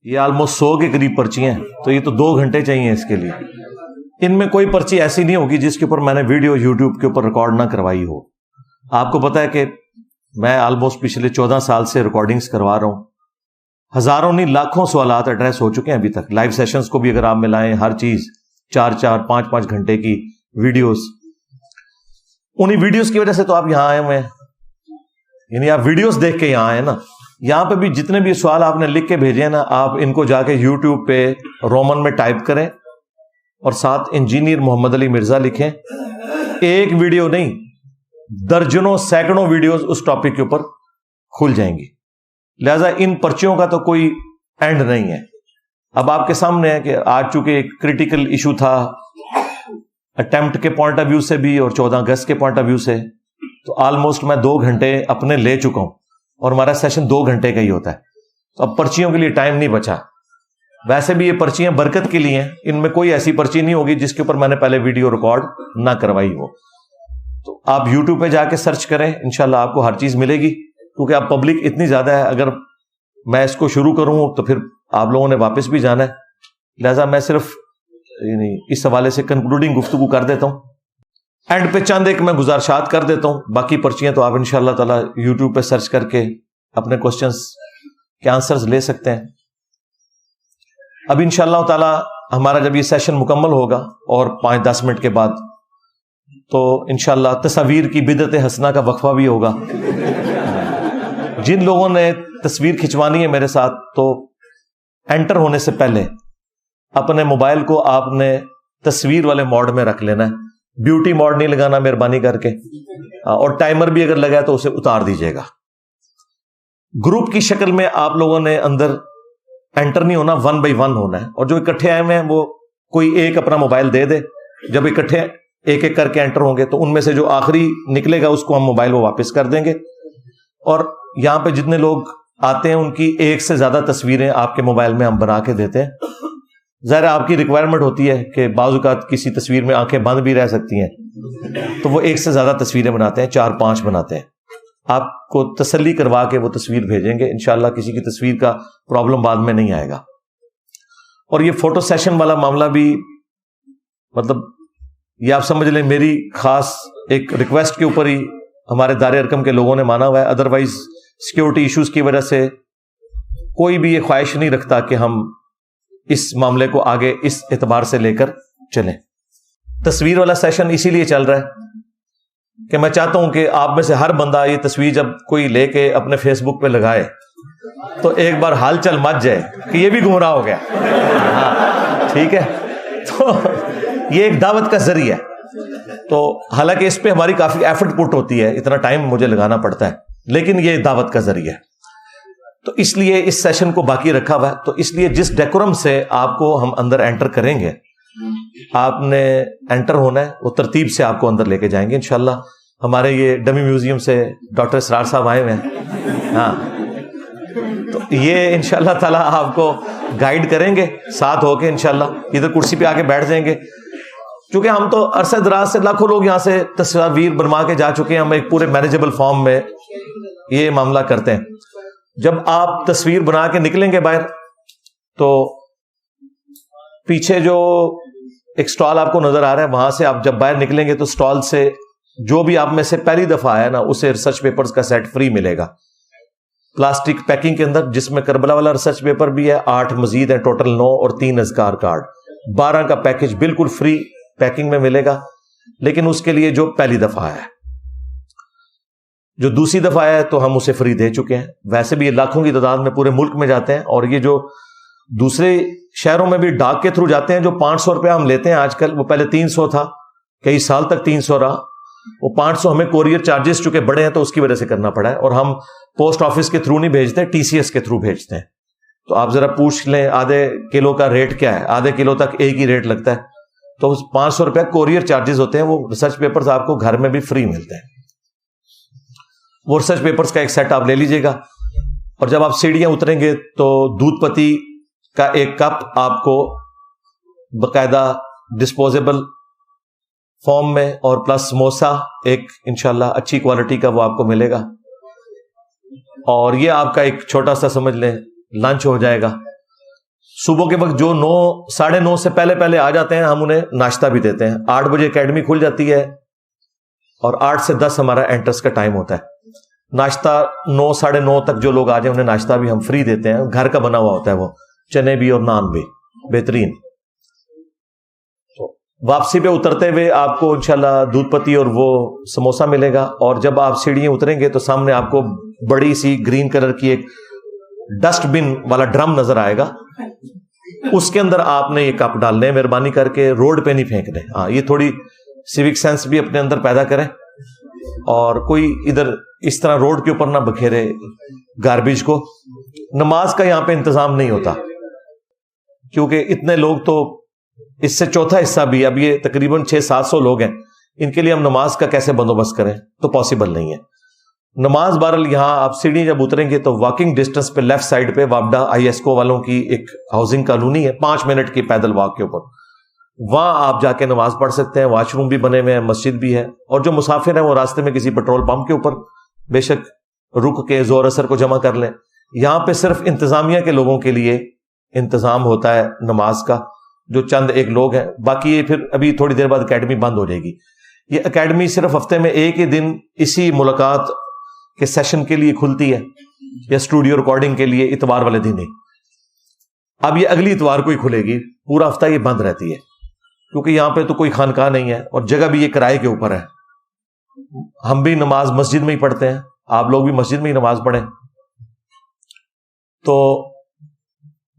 یہ آلموسٹ 100 کے قریب پرچی ہیں، تو یہ تو 2 گھنٹے چاہیے اس کے لیے. ان میں کوئی پرچی ایسی نہیں ہوگی جس کے اوپر میں نے ویڈیو یوٹیوب کے اوپر ریکارڈ نہ کروائی ہو. آپ کو پتا ہے کہ میں آلموسٹ پچھلے 14 سال سے ریکارڈنگز کروا رہا ہوں. ہزاروں نہیں لاکھوں سوالات ایڈریس ہو چکے ہیں ابھی تک. لائیو سیشنز کو بھی اگر آپ ملائیں، ہر چیز 4 5 گھنٹے کی ویڈیوز. انہی ویڈیوز کی وجہ سے تو آپ یہاں آئے ہوئے ہیں، یعنی آپ ویڈیوز دیکھ کے یہاں آئے نا. یہاں پہ بھی جتنے بھی سوال آپ نے لکھ کے بھیجے ہیں نا، آپ ان کو جا کے یوٹیوب پہ رومن میں ٹائپ کریں اور ساتھ انجینئر محمد علی مرزا لکھیں. ایک ویڈیو نہیں، درجنوں سینکڑوں ویڈیوز اس ٹاپک کے اوپر کھل جائیں گی. لہذا ان پرچیوں کا تو کوئی اینڈ نہیں ہے. اب آپ کے سامنے ہے کہ آج چونکہ ایک کریٹیکل ایشو تھا اٹیمپٹ کے پوائنٹ آف ویو سے بھی اور 14 اگست کے پوائنٹ آف ویو سے، تو آلموسٹ میں 2 گھنٹے اپنے لے چکا ہوں اور ہمارا سیشن 2 گھنٹے کا ہی ہوتا ہے. تو اب پرچیوں کے لیے ٹائم نہیں بچا. ویسے بھی یہ پرچیاں برکت کے لیے ہیں، ان میں کوئی ایسی پرچی نہیں ہوگی جس کے اوپر میں نے پہلے ویڈیو ریکارڈ نہ کروائی ہو. تو آپ یوٹیوب پہ جا کے سرچ کریں، انشاءاللہ آپ کو ہر چیز ملے گی. کیونکہ اب پبلک اتنی زیادہ ہے، اگر میں اس کو شروع کروں تو پھر آپ لوگوں نے واپس بھی جانا ہے. لہذا میں صرف اس حوالے سے کنکلوڈنگ گفتگو کر دیتا ہوں. اینڈ پہ چند ایک میں گزارشات کر دیتا ہوں. باقی پرچیاں تو آپ انشاءاللہ تعالی یوٹیوب پہ سرچ کر کے اپنے کوسچنز کے آنسرز لے سکتے ہیں. اب انشاءاللہ تعالی ہمارا جب یہ سیشن مکمل ہوگا اور 5-10 منٹ کے بعد، تو انشاءاللہ تصاویر کی بدعت حسنہ کا وقفہ بھی ہوگا. جن لوگوں نے تصویر کھنچوانی ہے میرے ساتھ، تو انٹر ہونے سے پہلے اپنے موبائل کو آپ نے تصویر والے موڈ میں رکھ لینا ہے. بیوٹی موڈ نہیں لگانا مہربانی کر کے، اور ٹائمر بھی اگر لگا ہے تو اسے اتار دیجیے گا. گروپ کی شکل میں آپ لوگوں نے اندر انٹر نہیں ہونا، 1 by 1 ہونا ہے. اور جو اکٹھے آئے ہوئے ہیں وہ کوئی ایک اپنا موبائل دے دے. جب اکٹھے ایک ایک کر کے انٹر ہوں گے تو ان میں سے جو آخری نکلے گا اس کو ہم موبائل وہ واپس کر دیں گے. اور یہاں پہ جتنے لوگ آتے ہیں ان کی ایک سے زیادہ تصویریں آپ کے موبائل میں ہم بنا کے دیتے ہیں. ظاہر آپ کی ریکوائرمنٹ ہوتی ہے کہ بعض اوقات کسی تصویر میں آنکھیں بند بھی رہ سکتی ہیں، تو وہ ایک سے زیادہ تصویریں بناتے ہیں، 4-5 بناتے ہیں. آپ کو تسلی کروا کے وہ تصویر بھیجیں گے. انشاءاللہ کسی کی تصویر کا پرابلم بعد میں نہیں آئے گا. اور یہ فوٹو سیشن والا معاملہ بھی، مطلب یہ آپ سمجھ لیں میری خاص ایک ریکویسٹ کے اوپر ہی ہمارے دار ارکم کے لوگوں نے مانا ہوا ہے. ادروائز سیکیورٹی ایشوز کی وجہ سے کوئی بھی یہ خواہش نہیں رکھتا کہ ہم اس معاملے کو آگے اس اعتبار سے لے کر چلیں. تصویر والا سیشن اسی لیے چل رہا ہے کہ میں چاہتا ہوں کہ آپ میں سے ہر بندہ یہ تصویر جب کوئی لے کے اپنے فیس بک پہ لگائے تو ایک بار حال چل مچ جائے کہ یہ بھی گمراہ ہو گیا. ہاں ٹھیک ہے، تو یہ ایک دعوت کا ذریعہ ہے. تو حالانکہ اس پہ ہماری کافی ایفرٹ پٹ ہوتی ہے، اتنا ٹائم مجھے لگانا پڑتا ہے، لیکن یہ دعوت کا ذریعہ ہے. تو اس لیے اس سیشن کو باقی رکھا ہوا ہے. تو اس لیے جس ڈیکورم سے آپ کو ہم اندر انٹر کریں گے، آپ نے انٹر ہونا ہے، وہ ترتیب سے آپ کو اندر لے کے جائیں گے انشاءاللہ. ہمارے یہ ڈمی میوزیم سے ڈاکٹر اسرار صاحب آئے ہوئے ہیں. ہاں، تو یہ انشاءاللہ تعالیٰ آپ کو گائیڈ کریں گے ساتھ ہو کے. انشاءاللہ ادھر کرسی پہ آ کے بیٹھ جائیں گے. چونکہ ہم تو عرصہ دراز سے لاکھوں لوگ یہاں سے تصاویر بنوا کے جا چکے ہیں، ہم ایک پورے مینیجیبل فارم میں یہ معاملہ کرتے ہیں. جب آپ تصویر بنا کے نکلیں گے باہر، تو پیچھے جو ایک سٹال آپ کو نظر آ رہا ہے، وہاں سے آپ جب باہر نکلیں گے تو سٹال سے جو بھی آپ میں سے پہلی دفعہ آیا نا، اسے ریسرچ پیپرز کا سیٹ فری ملے گا پلاسٹک پیکنگ کے اندر، جس میں کربلا والا ریسرچ پیپر بھی ہے، 8 مزید ہیں، ٹوٹل 9، اور 3 اذکار کارڈ. 12 کا پیکج بالکل فری پیکنگ میں ملے گا. لیکن اس کے لیے جو پہلی دفعہ آیا ہے، جو دوسری دفعہ آیا ہے تو ہم اسے فری دے چکے ہیں. ویسے بھی یہ لاکھوں کی تعداد میں پورے ملک میں جاتے ہیں، اور یہ جو دوسرے شہروں میں بھی ڈاک کے تھرو جاتے ہیں، جو 500 روپیہ ہم لیتے ہیں آج کل، وہ پہلے 300 تھا، کئی سال تک 300 رہا. وہ 500 ہمیں کوریئر چارجز چونکہ بڑے ہیں تو اس کی وجہ سے کرنا پڑا ہے. اور ہم پوسٹ آفس کے تھرو نہیں بھیجتے، TCS کے تھرو بھیجتے ہیں. تو آپ ذرا پوچھ لیں آدھے کلو کا ریٹ کیا ہے. آدھے کلو تک ایک ہی ریٹ لگتا ہے. تو 500 روپیہ کوریئر چارجز ہوتے ہیں. وہ ریسرچ پیپرز آپ کو گھر میں بھی فری ملتے ہیں. وہ ریسرچ پیپرز کا ایک سیٹ آپ لے لیجئے گا. اور جب آپ سیڑھیاں اتریں گے تو دودھ پتی کا ایک کپ آپ کو باقاعدہ ڈسپوزیبل فارم میں، اور پلس سموسا ایک انشاءاللہ اچھی کوالٹی کا وہ آپ کو ملے گا. اور یہ آپ کا ایک چھوٹا سا سمجھ لیں لنچ ہو جائے گا. صبح کے وقت جو 9 ساڑھے 9 سے پہلے پہلے آ جاتے ہیں ہم انہیں ناشتہ بھی دیتے ہیں. 8 بجے اکیڈمی کھل جاتی ہے اور 8 سے 10 ہمارا انٹرس کا ٹائم ہوتا ہے. ناشتہ 9 ساڑھے 9 تک جو لوگ آ جائیں انہیں ناشتہ بھی ہم فری دیتے ہیں. گھر کا بنا ہوا ہوتا ہے, وہ چنے بھی اور نان بھی بہترین. واپسی پہ اترتے ہوئے آپ کو انشاءاللہ دودھ پتی اور وہ سموسہ ملے گا, اور جب آپ سیڑھیاں اتریں گے تو سامنے آپ کو بڑی سی گرین کلر کی ایک ڈسٹ بن والا ڈرم نظر آئے گا. اس کے اندر آپ نے یہ کپ ڈالنے ہیں, مہربانی کر کے روڈ پہ نہیں پھینکنے. ہاں, یہ تھوڑی سیوک سینس بھی اپنے اندر پیدا کریں, اور کوئی ادھر اس طرح روڈ کے اوپر نہ بکھیرے گاربیج کو. نماز کا یہاں پہ انتظام نہیں ہوتا کیونکہ اتنے لوگ, تو اس سے چوتھا حصہ بھی, اب یہ تقریباً 600-700 لوگ ہیں, ان کے لیے ہم نماز کا کیسے بندوبست کریں, تو پاسبل نہیں ہے. نماز بہرحال یہاں آپ سیڑھی جب اتریں گے تو واکنگ ڈسٹنس پہ لیفٹ سائڈ پہ وابڈا ISCO والوں کی ایک ہاؤسنگ کالونی ہے, 5 منٹ کی پیدل واک کے اوپر, وہاں آپ جا کے نماز پڑھ سکتے ہیں. واش روم بھی بنے ہوئے ہیں, مسجد بھی ہے, اور جو مسافر ہیں وہ راستے میں کسی پیٹرول پمپ کے اوپر بے شک رک کے زور اثر کو جمع کر لیں. یہاں پہ صرف انتظامیہ کے لوگوں کے لیے انتظام ہوتا ہے نماز کا, جو چند ایک لوگ ہیں. باقی یہ پھر ابھی تھوڑی دیر بعد اکیڈمی بند ہو جائے گی. یہ اکیڈمی صرف ہفتے میں ایک ہی دن اسی ملاقات کے سیشن کے لیے کھلتی ہے, یا اسٹوڈیو ریکارڈنگ کے لیے اتوار والے دن ہی. اب یہ اگلی اتوار کو ہی کھلے گی, پورا ہفتہ یہ بند رہتی ہے کیونکہ یہاں پہ تو کوئی خانقاہ نہیں ہے, اور جگہ بھی یہ کرائے کے اوپر ہے. ہم بھی نماز مسجد میں ہی پڑھتے ہیں, آپ لوگ بھی مسجد میں ہی نماز پڑھیں. تو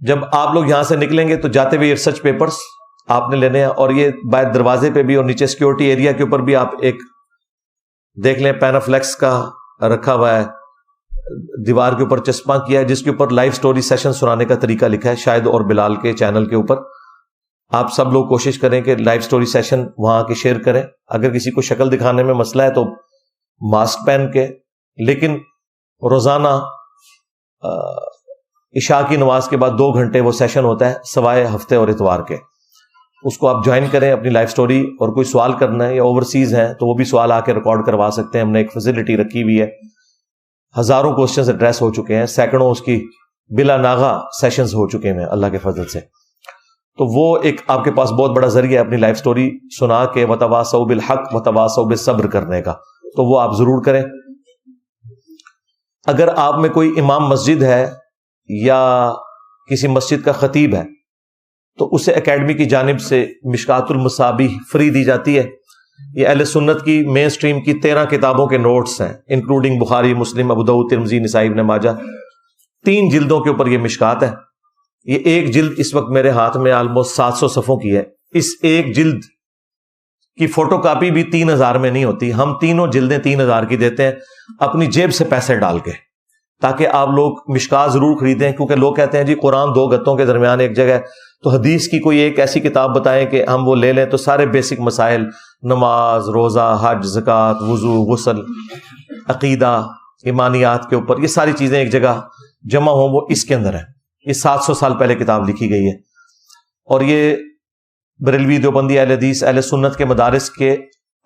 جب آپ لوگ یہاں سے نکلیں گے تو جاتے ہوئے ریسرچ پیپرز آپ نے لینے ہیں, اور یہ باہر دروازے پہ بھی اور نیچے سیکورٹی ایریا کے اوپر بھی آپ ایک دیکھ لیں, پینافلیکس کا رکھا ہوا ہے, دیوار کے اوپر چسپاں کیا ہے, جس کے اوپر لائیو سٹوری سیشن سنانے کا طریقہ لکھا ہے. شاید اور بلال کے چینل کے اوپر آپ سب لوگ کوشش کریں کہ لائیو سٹوری سیشن وہاں کے شیئر کریں. اگر کسی کو شکل دکھانے میں مسئلہ ہے تو ماسک پہن کے, لیکن روزانہ عشاء کی نماز کے بعد 2 گھنٹے وہ سیشن ہوتا ہے, سوائے ہفتے اور اتوار کے. اس کو آپ جوائن کریں, اپنی لائف سٹوری, اور کوئی سوال کرنا ہے یا اوورسیز ہیں تو وہ بھی سوال آ کے ریکارڈ کروا سکتے ہیں. ہم نے ایک فیسلٹی رکھی ہوئی ہے, ہزاروں کوسچنز ایڈریس ہو چکے ہیں, سینکڑوں اس کی بلا ناغہ سیشنز ہو چکے ہیں اللہ کے فضل سے. تو وہ ایک آپ کے پاس بہت بڑا ذریعہ ہے اپنی لائف سٹوری سنا کے وتواصوا بالحق وتواصوا بالصبر کرنے کا, تو وہ آپ ضرور کریں. اگر آپ میں کوئی امام مسجد ہے یا کسی مسجد کا خطیب ہے تو اسے اکیڈمی کی جانب سے مشکات المصابیح فری دی جاتی ہے. یہ اہل سنت کی مین سٹریم کی 13 کتابوں کے نوٹس ہیں, انکلوڈنگ بخاری, مسلم, ابو داؤد, ترمذی, نسائی, ابن ماجہ. 3 جلدوں کے اوپر یہ مشکات ہے. یہ ایک جلد اس وقت میرے ہاتھ میں آلموسٹ 700 صفحوں کی ہے. اس ایک جلد کی فوٹو کاپی بھی 3000 میں نہیں ہوتی. ہم تینوں جلدیں 3000 کی دیتے ہیں اپنی جیب سے پیسے ڈال کے, تاکہ آپ لوگ مشکات ضرور خریدیں. کیونکہ لوگ کہتے ہیں جی قرآن 2 گتوں کے درمیان ایک جگہ ہے, تو حدیث کی کوئی ایک ایسی کتاب بتائیں کہ ہم وہ لے لیں تو سارے بیسک مسائل, نماز, روزہ, حج, زکوٰۃ, وضو, غسل, عقیدہ, ایمانیات کے اوپر یہ ساری چیزیں ایک جگہ جمع ہوں, وہ اس کے اندر ہے. یہ 700 سال پہلے کتاب لکھی گئی ہے, اور یہ بریلوی, دیوبندی, اہل حدیث, اہل سنت کے مدارس کے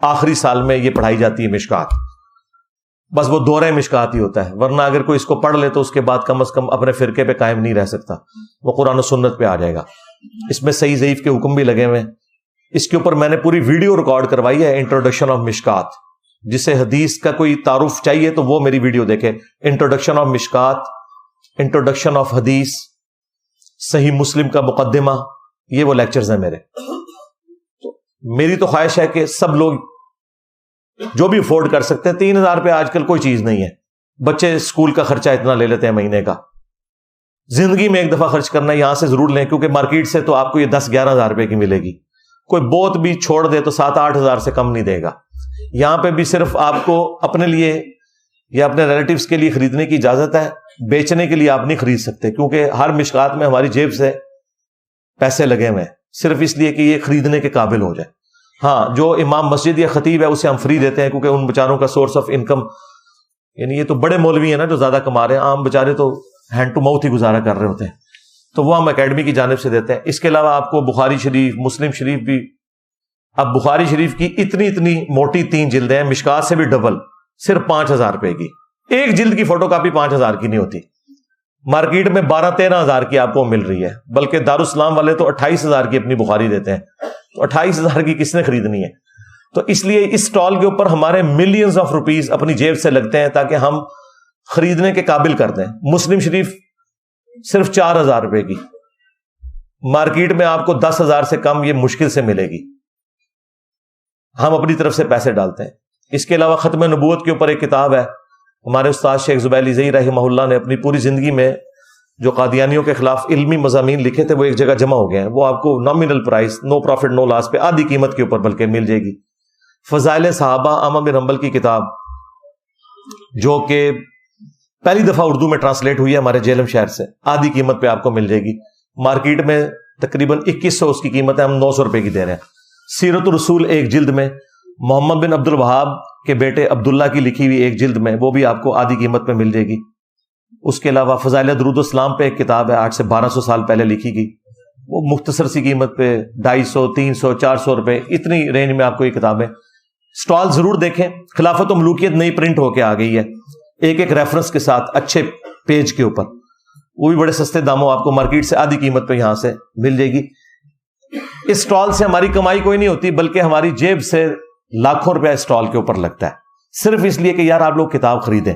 آخری سال میں یہ پڑھائی جاتی ہے مشکات. بس وہ دورہ مشکات ہی ہوتا ہے, ورنہ اگر کوئی اس کو پڑھ لے تو اس کے بعد کم از کم اپنے فرقے پہ قائم نہیں رہ سکتا, وہ قرآن و سنت پہ آ جائے گا. اس میں صحیح ضعیف کے حکم بھی لگے ہوئے ہیں. اس کے اوپر میں نے پوری ویڈیو ریکارڈ کروائی ہے, انٹروڈکشن آف مشکات. جسے حدیث کا کوئی تعارف چاہیے تو وہ میری ویڈیو دیکھے, انٹروڈکشن آف مشکات, انٹروڈکشن آف حدیث, صحیح مسلم کا مقدمہ, یہ وہ لیکچرز ہیں میرے. میری تو خواہش ہے کہ سب لوگ جو بھی افورڈ کر سکتے ہیں, 3000 پہ آج کل کوئی چیز نہیں ہے. بچے اسکول کا خرچہ اتنا لے لیتے ہیں مہینے کا, زندگی میں ایک دفعہ خرچ کرنا ہے, یہاں سے ضرور لیں, کیونکہ مارکیٹ سے تو آپ کو یہ 10-11 ہزار روپے کی ملے گی. کوئی بہت بھی چھوڑ دے تو 7-8 ہزار سے کم نہیں دے گا. یہاں پہ بھی صرف آپ کو اپنے لیے یا اپنے ریلیٹیوز کے لیے خریدنے کی اجازت ہے, بیچنے کے لیے آپ نہیں خرید سکتے, کیونکہ ہر مشکات میں ہماری جیب سے پیسے لگے ہوئے ہیں, صرف اس لیے کہ یہ خریدنے کے قابل ہو جائے. ہاں, جو امام مسجد یا خطیب ہے اسے ہم فری دیتے ہیں, کیونکہ ان بیچاروں کا سورس آف انکم, یعنی یہ تو بڑے مولوی ہیں نا جو زیادہ کما رہے ہیں, عام بیچارے تو ہینڈ ٹو ماؤتھ ہی گزارا کر رہے ہوتے ہیں, تو وہ ہم اکیڈمی کی جانب سے دیتے ہیں. اس کے علاوہ آپ کو بخاری شریف, مسلم شریف بھی, اب بخاری شریف کی اتنی موٹی 3 جلدیں ہیں, مشکات سے بھی ڈبل, صرف 5000 روپے کی. ایک جلد کی فوٹو کاپی 5000 کی نہیں ہوتی. مارکیٹ میں 12-13 ہزار کی آپ کو مل رہی ہے، بلکہ دارالاسلام والے تو 28 ہزار کی اپنی بخاری دیتے ہیں، تو 28 ہزار کی کس نے خریدنی ہے؟ تو اس لیے اس سٹال کے اوپر ہمارے ملینز آف روپیز اپنی جیب سے لگتے ہیں تاکہ ہم خریدنے کے قابل کر دیں۔ مسلم شریف صرف 4,000 روپے کی، مارکیٹ میں آپ کو 10,000 سے کم یہ مشکل سے ملے گی، ہم اپنی طرف سے پیسے ڈالتے ہیں۔ اس کے علاوہ ختم نبوت کے اوپر ایک کتاب ہے، ہمارے استاد شیخ زبیر علی زئی رحمہ اللہ نے اپنی پوری زندگی میں جو قادیانیوں کے خلاف علمی مضامین لکھے تھے وہ ایک جگہ جمع ہو گئے ہیں، وہ آپ کو نامینل پرائس، نو پروفٹ نو لاس پہ، آدھی قیمت کے اوپر بلکہ مل جائے گی۔ فضائل صحابہ احمد بن حنبل کی کتاب، جو کہ پہلی دفعہ اردو میں ٹرانسلیٹ ہوئی ہے ہمارے جہلم شہر سے، آدھی قیمت پہ آپ کو مل جائے گی، مارکیٹ میں تقریباً 2100 اس کی قیمت ہے، ہم 900 روپے کی دے رہے ہیں۔ سیرت الرسول ایک جلد میں، محمد بن عبد الوہاب کے بیٹے عبداللہ کی لکھی ہوئی ایک جلد میں، وہ بھی آپ کو آدھی قیمت پہ مل جائے گی۔ اس کے علاوہ فضائل درود السلام پہ ایک کتاب ہے، 800 سے 1200 سال پہلے لکھی گئی، وہ مختصر سی قیمت پہ 250، 300، 400 روپے، اتنی رینج میں آپ کو یہ کتابیں۔ سٹال ضرور دیکھیں، خلافت و ملوکیت نئی پرنٹ ہو کے آ گئی ہے، ایک ایک ریفرنس کے ساتھ اچھے پیج کے اوپر، وہ بھی بڑے سستے داموں آپ کو مارکیٹ سے آدھی قیمت پہ یہاں سے مل جائے گی۔ اس سٹال سے ہماری کمائی کوئی نہیں ہوتی، بلکہ ہماری جیب سے لاکھوں روپے سٹال کے اوپر لگتا ہے، صرف اس لیے کہ یار آپ لوگ کتاب خریدیں۔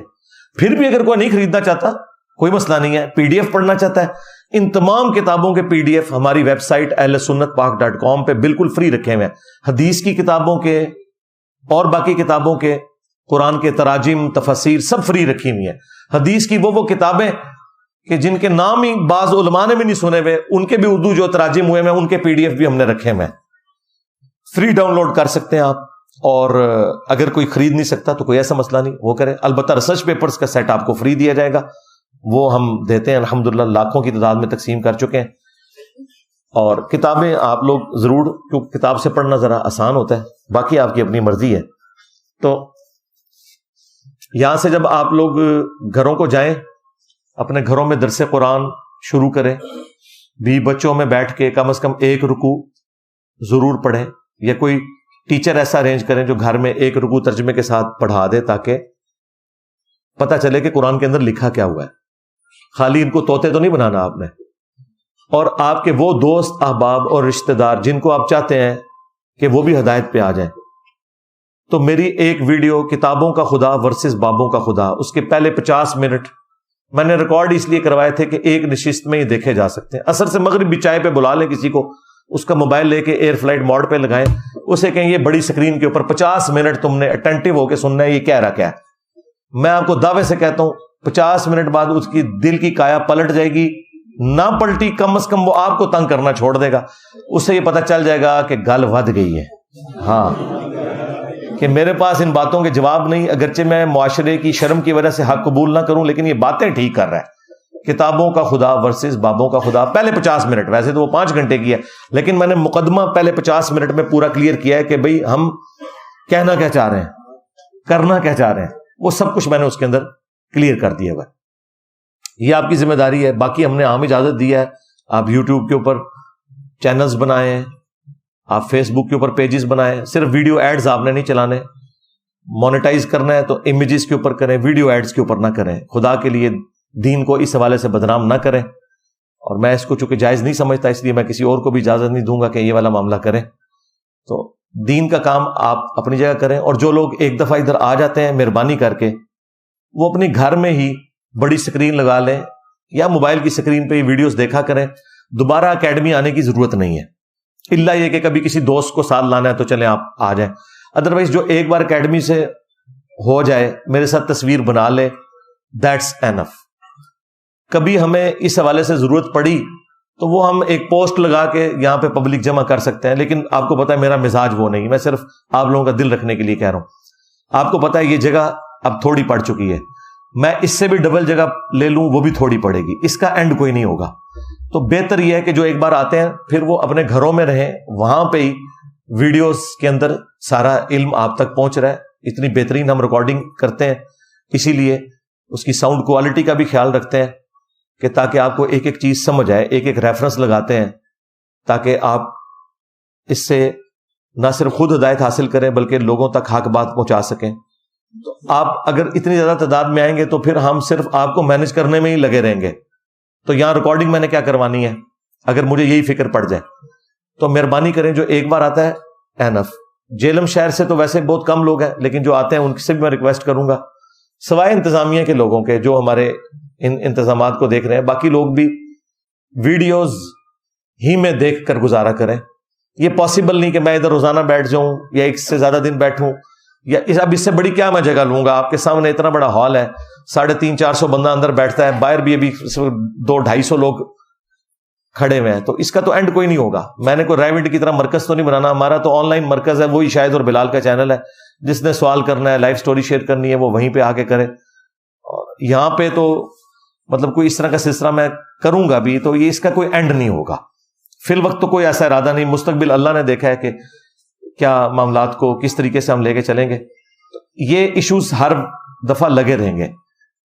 پھر بھی اگر کوئی نہیں خریدنا چاہتا کوئی مسئلہ نہیں ہے، پی ڈی ایف پڑھنا چاہتا ہے، ان تمام کتابوں کے پی ڈی ایف ہماری ویب سائٹ ahlsunnatpak.com پہ بالکل فری رکھے ہوئے ہیں، حدیث کی کتابوں کے اور باقی کتابوں کے، قرآن کے تراجم، تفاسیر، سب فری رکھی ہوئی ہیں۔ حدیث کی وہ کتابیں کہ جن کے نام ہی بعض علماء نے بھی نہیں سنے ہوئے، ان کے بھی اردو جو تراجم ہوئے ہیں ان کے پی ڈی ایف بھی ہم نے رکھے ہوئے ہیں، فری ڈاؤن لوڈ کر سکتے ہیں آپ۔ اور اگر کوئی خرید نہیں سکتا تو کوئی ایسا مسئلہ نہیں، وہ کرے۔ البتہ ریسرچ پیپرز کا سیٹ آپ کو فری دیا جائے گا، وہ ہم دیتے ہیں، الحمدللہ لاکھوں کی تعداد میں تقسیم کر چکے ہیں۔ اور کتابیں آپ لوگ ضرور، کیونکہ کتاب سے پڑھنا ذرا آسان ہوتا ہے، باقی آپ کی اپنی مرضی ہے۔ تو یہاں سے جب آپ لوگ گھروں کو جائیں، اپنے گھروں میں درس قرآن شروع کریں، بھی بچوں میں بیٹھ کے کم از کم ایک رکوع ضرور پڑھیں، یا کوئی ٹیچر ایسا ارینج کریں جو گھر میں ایک رکوع ترجمے کے ساتھ پڑھا دے، تاکہ پتہ چلے کہ قرآن کے اندر لکھا کیا ہوا ہے۔ خالی ان کو طوطے تو نہیں بنانا آپ نے۔ اور آپ کے وہ دوست، احباب اور رشتہ دار جن کو آپ چاہتے ہیں کہ وہ بھی ہدایت پہ آ جائیں، تو میری ایک ویڈیو کتابوں کا خدا ورسز بابوں کا خدا، اس کے پہلے 50 منٹ میں نے ریکارڈ اس لیے کروائے تھے کہ ایک نشست میں یہ دیکھے جا سکتے ہیں۔ عصر سے مغرب بھی چائے پہ بلا لیں کسی کو، اس کا موبائل لے کے ایئر فلائٹ موڈ پہ لگائیں، اسے کہیں یہ بڑی سکرین کے اوپر 50 منٹ تم نے اٹینٹو ہو کے سننا ہے، یہ کہہ رہا کیا ہے۔ میں آپ کو دعوے سے کہتا ہوں 50 منٹ بعد اس کی دل کی کایا پلٹ جائے گی، نہ پلٹی کم از کم وہ آپ کو تنگ کرنا چھوڑ دے گا، اسے یہ پتہ چل جائے گا کہ گل ود گئی ہے، ہاں، کہ میرے پاس ان باتوں کے جواب نہیں، اگرچہ میں معاشرے کی شرم کی وجہ سے حق قبول نہ کروں، لیکن یہ باتیں ٹھیک کر رہا ہے۔ کتابوں کا خدا ورسز بابوں کا خدا، پہلے 50 منٹ، ویسے تو وہ 5 گھنٹے کی ہے، لیکن میں نے مقدمہ پہلے 50 منٹ میں پورا کلیئر کیا ہے کہ بھئی ہم کہنا کیا چاہ رہے ہیں، کرنا کیا چاہ رہے ہیں، وہ سب کچھ میں نے اس کے اندر کلیئر کر دیا ہوا ہے۔ یہ آپ کی ذمہ داری ہے۔ باقی ہم نے عام اجازت دی ہے، آپ یوٹیوب کے اوپر چینلز بنائیں، آپ فیس بک کے اوپر پیجز بنائیں، صرف ویڈیو ایڈز آپ نے نہیں چلانے، مونیٹائز کرنا ہے تو امیجز کے اوپر کریں، ویڈیو ایڈز کے اوپر نہ کریں، خدا کے لیے دین کو اس حوالے سے بدنام نہ کریں۔ اور میں اس کو چونکہ جائز نہیں سمجھتا، اس لیے میں کسی اور کو بھی اجازت نہیں دوں گا کہ یہ والا معاملہ کریں۔ تو دین کا کام آپ اپنی جگہ کریں، اور جو لوگ ایک دفعہ ادھر آ جاتے ہیں مہربانی کر کے وہ اپنی گھر میں ہی بڑی سکرین لگا لیں یا موبائل کی سکرین پہ یہ ویڈیوز دیکھا کریں، دوبارہ اکیڈمی آنے کی ضرورت نہیں ہے، الا یہ کہ کبھی کسی دوست کو ساتھ لانا ہے تو چلیں آپ آ جائیں، ادروائز جو ایک بار اکیڈمی سے ہو جائے، میرے ساتھ تصویر بنا لے، دیٹس اینف۔ کبھی ہمیں اس حوالے سے ضرورت پڑی تو وہ ہم ایک پوسٹ لگا کے یہاں پہ پبلک جمع کر سکتے ہیں، لیکن آپ کو پتا ہے میرا مزاج وہ نہیں، میں صرف آپ لوگوں کا دل رکھنے کے لیے کہہ رہا ہوں۔ آپ کو پتا ہے یہ جگہ اب تھوڑی پڑ چکی ہے، میں اس سے بھی ڈبل جگہ لے لوں وہ بھی تھوڑی پڑے گی، اس کا اینڈ کوئی نہیں ہوگا۔ تو بہتر یہ ہے کہ جو ایک بار آتے ہیں پھر وہ اپنے گھروں میں رہیں، وہاں پہ ہی ویڈیوز کے اندر سارا علم آپ تک پہنچ رہا ہے، اتنی بہترین ہم ریکارڈنگ کرتے ہیں، اسی لیے اس کی ساؤنڈ کوالٹی کا بھی خیال رکھتے ہیں کہ تاکہ آپ کو ایک ایک چیز سمجھ آئے، ایک ایک ریفرنس لگاتے ہیں تاکہ آپ اس سے نہ صرف خود ہدایت حاصل کریں بلکہ لوگوں تک حق بات پہنچا سکیں۔ تو آپ اگر اتنی زیادہ تعداد میں آئیں گے تو پھر ہم صرف آپ کو مینج کرنے میں ہی لگے رہیں گے، تو یہاں ریکارڈنگ میں نے کیا کروانی ہے اگر مجھے یہی فکر پڑ جائے؟ تو مہربانی کریں، جو ایک بار آتا ہے اینف. جیلم شہر سے تو ویسے بہت کم لوگ ہیں، لیکن جو آتے ہیں ان سے بھی میں ریکویسٹ کروں گا، سوائے انتظامیہ کے لوگوں کے جو ہمارے ان انتظامات کو دیکھ رہے ہیں، باقی لوگ بھی ویڈیوز ہی میں دیکھ کر گزارا کریں. یہ پاسبل نہیں کہ میں ادھر روزانہ بیٹھ جاؤں یا ایک سے زیادہ دن بیٹھوں، یا اب اس سے بڑی کیا میں جگہ لوں گا؟ آپ کے سامنے اتنا بڑا ہال ہے، 350-400 بندہ اندر بیٹھتا ہے، باہر بھی ابھی 200-250 لوگ کھڑے ہوئے ہیں، تو اس کا تو اینڈ کوئی نہیں ہوگا. میں نے کوئی ریوڈ کی طرح مرکز تو نہیں بنانا، ہمارا تو آن لائن مرکز ہے، وہی شاہد اور بلال کا چینل ہے. جس نے سوال کرنا ہے، لائف سٹوری شیئر کرنی ہے، وہ وہیں پہ آ کے کرے. اور یہاں پہ تو مطلب کوئی اس طرح کا سلسلہ میں کروں گا بھی تو یہ اس کا کوئی اینڈ نہیں ہوگا. فی الوقت تو کوئی ایسا ارادہ نہیں، مستقبل اللہ نے دیکھا ہے کہ کیا معاملات کو کس طریقے سے ہم لے کے چلیں گے. یہ ایشوز ہر دفعہ لگے رہیں گے،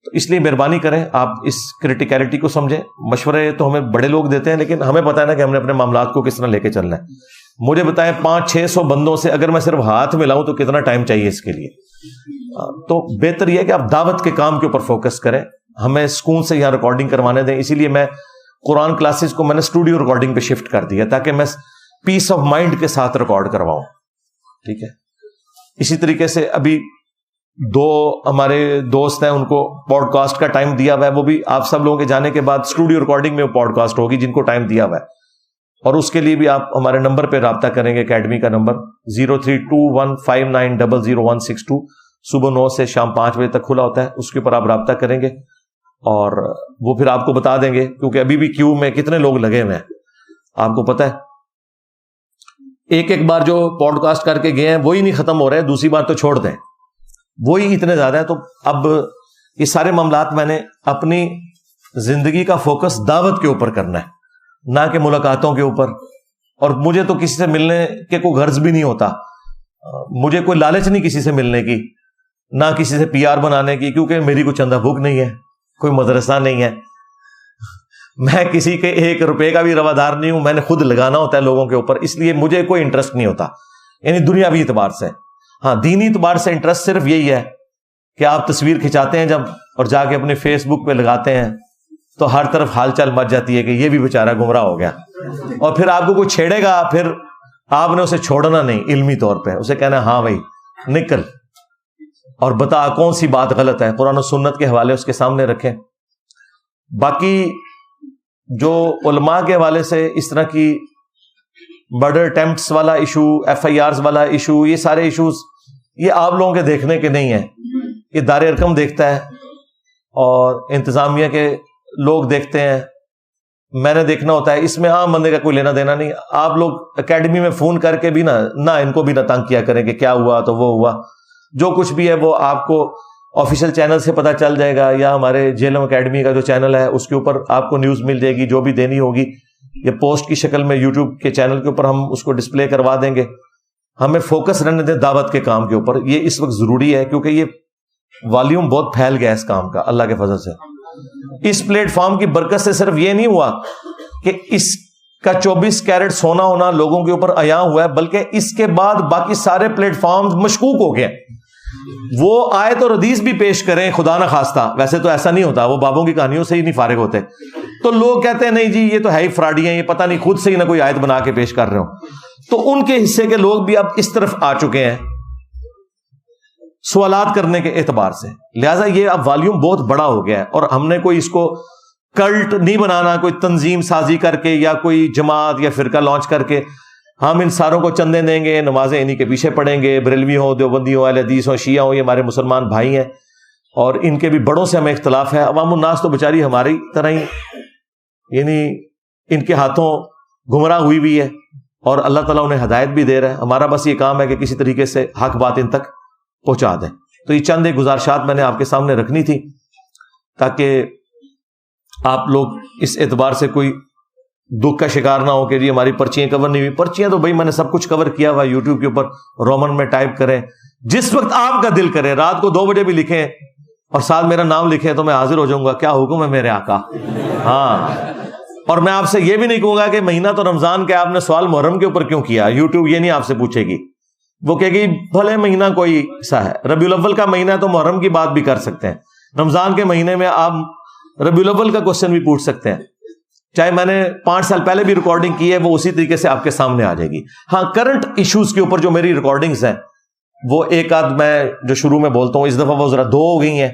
تو اس لیے مہربانی کریں آپ اس کریٹیکلٹی کو سمجھیں. مشورے تو ہمیں بڑے لوگ دیتے ہیں، لیکن ہمیں پتہ ہے نا کہ ہم نے اپنے معاملات کو کس طرح لے کے چلنا ہے. مجھے بتائیں 500-600 بندوں سے اگر میں صرف ہاتھ ملاؤں تو کتنا ٹائم چاہیے اس کے لیے؟ تو بہتر یہ ہے کہ آپ دعوت کے کام کے اوپر فوکس کریں. ہمیں سکون سے یہاں ریکارڈنگ کروانے دیں. اسی لیے میں قرآن کلاسز کو میں نے اسٹوڈیو ریکارڈنگ پہ شفٹ کر دیا تاکہ میں پیس آف مائنڈ کے ساتھ ریکارڈ کرواؤں. ٹھیک ہے. اسی طریقے سے ابھی 2 ہمارے دوست ہیں، ان کو پوڈ کاسٹ کا ٹائم دیا ہوا ہے، وہ بھی آپ سب لوگوں کے جانے کے بعد اسٹوڈیو ریکارڈنگ میں وہ پوڈ کاسٹ ہوگی جن کو ٹائم دیا ہوا ہے. اور اس کے لیے بھی آپ ہمارے نمبر پہ رابطہ کریں گے، اکیڈمی کا نمبر 032159000162. صبح 9 سے شام 5 بجے تک کھلا ہوتا ہے، اس کے اوپر آپ رابطہ کریں گے اور وہ پھر آپ کو بتا دیں گے، کیونکہ ابھی بھی کیو میں کتنے لوگ لگے ہوئے ہیں آپ کو پتا ہے. ایک بار جو پوڈ کاسٹ کر کے گئے ہیں وہی نہیں ختم ہو رہے، دوسری بار تو چھوڑ دیں، وہی اتنے زیادہ ہیں. تو اب یہ سارے معاملات میں نے اپنی زندگی کا فوکس دعوت کے اوپر کرنا ہے، نہ کہ ملاقاتوں کے اوپر. اور مجھے تو کسی سے ملنے کے کوئی غرض بھی نہیں ہوتا، مجھے کوئی لالچ نہیں کسی سے ملنے کی، نہ کسی سے PR بنانے کی، کیونکہ میری کوئی چندہ بھوک نہیں ہے، کوئی مدرسہ نہیں ہے، میں کسی کے 1 روپے کا بھی روادار نہیں ہوں. میں نے خود لگانا ہوتا ہے لوگوں کے اوپر، اس لیے مجھے کوئی انٹرسٹ نہیں ہوتا، یعنی دنیاوی اعتبار سے. ہاں دینی اعتبار سے انٹرسٹ صرف یہی ہے کہ آپ تصویر کھنچاتے ہیں جب اور جا کے اپنے فیس بک پہ لگاتے ہیں تو ہر طرف ہال چال مچ جاتی ہے کہ یہ بھی بیچارہ گمراہ ہو گیا. اور پھر آپ کو کوئی چھیڑے گا، پھر آپ نے اسے چھوڑنا نہیں، علمی طور پہ اسے کہنا ہاں بھائی نکل اور بتا کون سی بات غلط ہے، قرآن و سنت کے حوالے اس کے سامنے رکھیں. باقی جو علماء کے حوالے سے اس طرح کی مرڈر اٹیمپٹس والا ایشو، FIRs والا ایشو، یہ سارے ایشوز یہ آپ لوگوں کے دیکھنے کے نہیں ہیں، یہ دار ارکم دیکھتا ہے اور انتظامیہ کے لوگ دیکھتے ہیں، میں نے دیکھنا ہوتا ہے. اس میں عام بندے کا کوئی لینا دینا نہیں. آپ لوگ اکیڈمی میں فون کر کے بھی نہ ان کو بھی نہ تنگ کیا کریں کہ کیا ہوا تو وہ ہوا. جو کچھ بھی ہے وہ آپ کو آفیشیل چینل سے پتہ چل جائے گا، یا ہمارے جیلم اکیڈمی کا جو چینل ہے اس کے اوپر آپ کو نیوز مل جائے گی. جو بھی دینی ہوگی یہ پوسٹ کی شکل میں یوٹیوب کے چینل کے اوپر ہم اس کو ڈسپلے کروا دیں گے. ہمیں فوکس رہنے دیں دعوت کے کام کے اوپر، یہ اس وقت ضروری ہے کیونکہ یہ والیوم بہت پھیل گیا اس کام کا اللہ کے فضل سے. اس پلیٹ فارم کی برکت سے صرف یہ نہیں ہوا کہ اس کا 24 کیرٹ سونا ہونا لوگوں کے اوپر عیاں ہوا ہے، بلکہ اس کے بعد باقی سارے پلیٹ فارم مشکوک ہو گئے. وہ آیت اور حدیث بھی پیش کریں خدا نہ خواستہ، ویسے تو ایسا نہیں ہوتا، وہ بابوں کی کہانیوں سے ہی نہیں فارغ ہوتے، تو لوگ کہتے ہیں نہیں جی یہ تو ہے ہی فراڈی ہیں، یہ پتہ نہیں خود سے ہی نہ کوئی آیت بنا کے پیش کر رہے ہوں. تو ان کے حصے کے لوگ بھی اب اس طرف آ چکے ہیں سوالات کرنے کے اعتبار سے. لہٰذا یہ اب والیوم بہت بڑا ہو گیا ہے، اور ہم نے کوئی اس کو کلٹ نہیں بنانا، کوئی تنظیم سازی کر کے یا کوئی جماعت یا فرقہ لانچ کر کے ہم ان ساروں کو چندے دیں گے، نمازیں انہی کے پیچھے پڑھیں گے، بریلوی ہوں، دیوبندی ہوں، اہل حدیث ہوں، شیعہ ہوں، یہ ہمارے مسلمان بھائی ہیں اور ان کے بھی بڑوں سے ہمیں اختلاف ہے. عوام الناس تو بیچاری ہماری طرح ہی یعنی ان کے ہاتھوں گمراہ ہوئی بھی ہے، اور اللہ تعالیٰ انہیں ہدایت بھی دے رہا ہے. ہمارا بس یہ کام ہے کہ کسی طریقے سے حق بات ان تک پہنچا دیں. تو یہ چند ایک گزارشات میں نے آپ کے سامنے رکھنی تھی تاکہ آپ لوگ اس اعتبار سے کوئی دکھ کا شکار نہ ہو کہ جی ہماری پرچیاں کور نہیں ہوئی. پرچیاں تو بھائی میں نے سب کچھ کور کیا ہوا یوٹیوب کے اوپر، رومن میں ٹائپ کریں، جس وقت آپ کا دل کرے، رات کو 2 بجے بھی لکھیں اور ساتھ میرا نام لکھیں تو میں حاضر ہو جاؤں گا. کیا حکم ہے میرے آقا. ہاں، اور میں آپ سے یہ بھی نہیں کہوں گا کہ مہینہ تو رمضان کے آپ نے سوال محرم کے اوپر کیوں کیا. یوٹیوب یہ نہیں آپ سے پوچھے گی، وہ کہے گی بھلے مہینہ کوئی سا ہے، ربیع الاول کا مہینہ تو محرم کی بات بھی کر سکتے ہیں، رمضان کے مہینے میں آپ ربیع الاول کا کوشچن بھی پوچھ سکتے ہیں. چاہے میں نے 5 سال پہلے بھی ریکارڈنگ کی ہے وہ اسی طریقے سے آپ کے سامنے آ جائے گی. ہاں کرنٹ ایشوز کے اوپر جو میری ریکارڈنگز ہیں وہ ایک آدھ میں جو شروع میں بولتا ہوں اس دفعہ وہ ذرا 2 ہو گئی ہیں.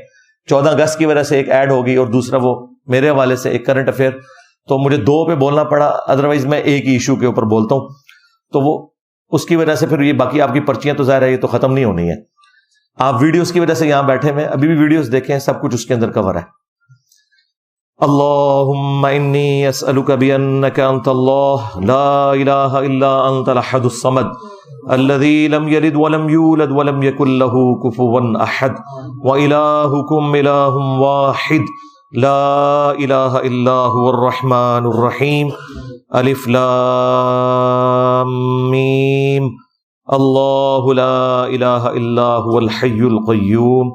14 اگست کی وجہ سے ایک ایڈ ہوگی اور دوسرا وہ میرے حوالے سے ایک کرنٹ افیئر, تو مجھے 2 پہ بولنا پڑا, ادروائز میں ایک ہی ایشو کے اوپر بولتا ہوں. تو وہ اس کی وجہ سے پھر یہ باقی آپ کی پرچیاں تو ظاہر ہے یہ تو ختم نہیں ہونی ہے. آپ ویڈیوز کی وجہ سے یہاں بیٹھے ہوئے ابھی بھی ویڈیوز دیکھیں, سب کچھ اس کے اندر کور ہے. اللہم انی اسألک بانک انت اللہ لا الہ الا انت الاحد الصمد الذی لم یلد ولم یولد ولم یکن له کفوا احد والہکم الہ واحد لا الہ الا هو الرحمن الرحیم الف لام میم اللہ لا الہ الا هو الحی القیوم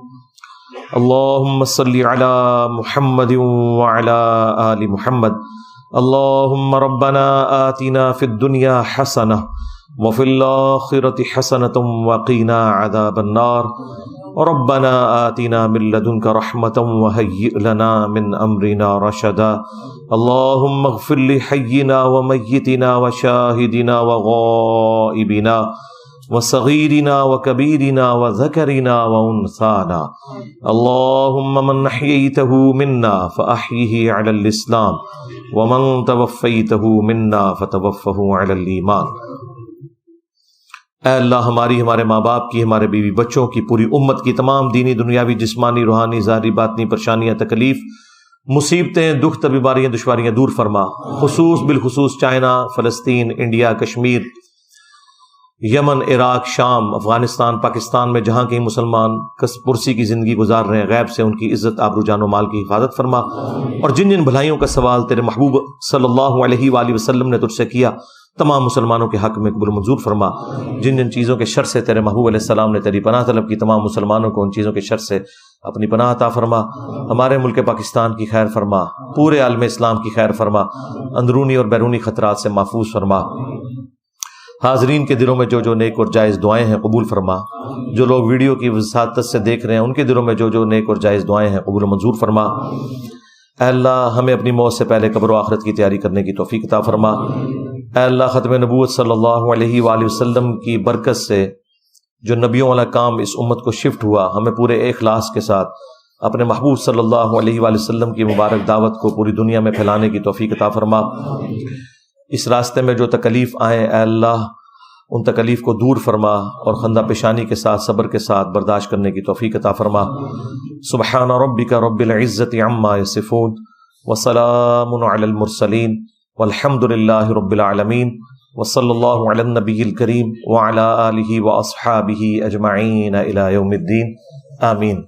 اللہم صلی علی محمد وعلی آل محمد اللہم ربنا آتنا فی الدنیا حسنہ وفی الآخرۃ حسنۃ وقنا عذاب النار ربنا آتنا من لدنک رحمۃ وہیئ لنا من امرنا رشدا اللہم اغفر لحینا ومیتنا وشاہدنا وغائبنا وصغیرنا وکبیرنا وذکرنا وانثانا اللہم من احییتہ منا فاحیہ علی الاسلام ومن توفیتہ منا فتوفہ علی الایمان. اے اللہ ہماری, ہمارے ماں باپ کی, ہمارے بیوی بچوں کی, پوری امت کی تمام دینی دنیاوی جسمانی روحانی ظاہری باطنی پریشانیاں تکلیف مصیبتیں دکھ بیماریاں دشواریاں دور فرما. بالخصوص چائنا, فلسطین, انڈیا, کشمیر, یمن, عراق, شام, افغانستان, پاکستان میں جہاں کہیں مسلمان پرسی کی زندگی گزار رہے ہیں, غیب سے ان کی عزت آبرو جان و مال کی حفاظت فرما. اور جن جن بھلائیوں کا سوال تیرے محبوب صلی اللہ علیہ وآلہ وسلم نے تجھ سے کیا تمام مسلمانوں کے حق میں قبول منظور فرما. جن جن چیزوں کے شر سے تیرے محبوب علیہ السلام نے تیری پناہ طلب کی تمام مسلمانوں کو ان چیزوں کے شر سے اپنی پناہ عطا فرما. ہمارے ملک پاکستان کی خیر فرما, پورے عالم اسلام کی خیر فرما, اندرونی اور بیرونی خطرات سے محفوظ فرما. حاضرین کے دلوں میں جو جو نیک اور جائز دعائیں ہیں قبول فرما. جو لوگ ویڈیو کی وساطت سے دیکھ رہے ہیں ان کے دلوں میں جو جو نیک اور جائز دعائیں ہیں قبول منظور فرما. اے اللہ ہمیں اپنی موت سے پہلے قبر و آخرت کی تیاری کرنے کی توفیق عطا فرما. اے اللہ ختم نبوت صلی اللہ علیہ وآلہ وسلم کی برکت سے جو نبیوں والا کام اس امت کو شفٹ ہوا, ہمیں پورے اخلاص کے ساتھ اپنے محبوب صلی اللہ علیہ وآلہ وسلم کی مبارک دعوت کو پوری دنیا میں پھیلانے کی توفیق عطا فرما. اس راستے میں جو تکلیف آئیں اے اللہ ان تکلیف کو دور فرما اور خندہ پیشانی کے ساتھ صبر کے ساتھ برداشت کرنے کی توفیق عطا فرما. سبحان ربک رب العزت عما یصفون وسلام علی المرسلین والحمد للہ رب العالمین وصلی اللہ علی النبی الکریم وعلی آلہ واصحابہ اجمعین الی یوم الدین. آمین.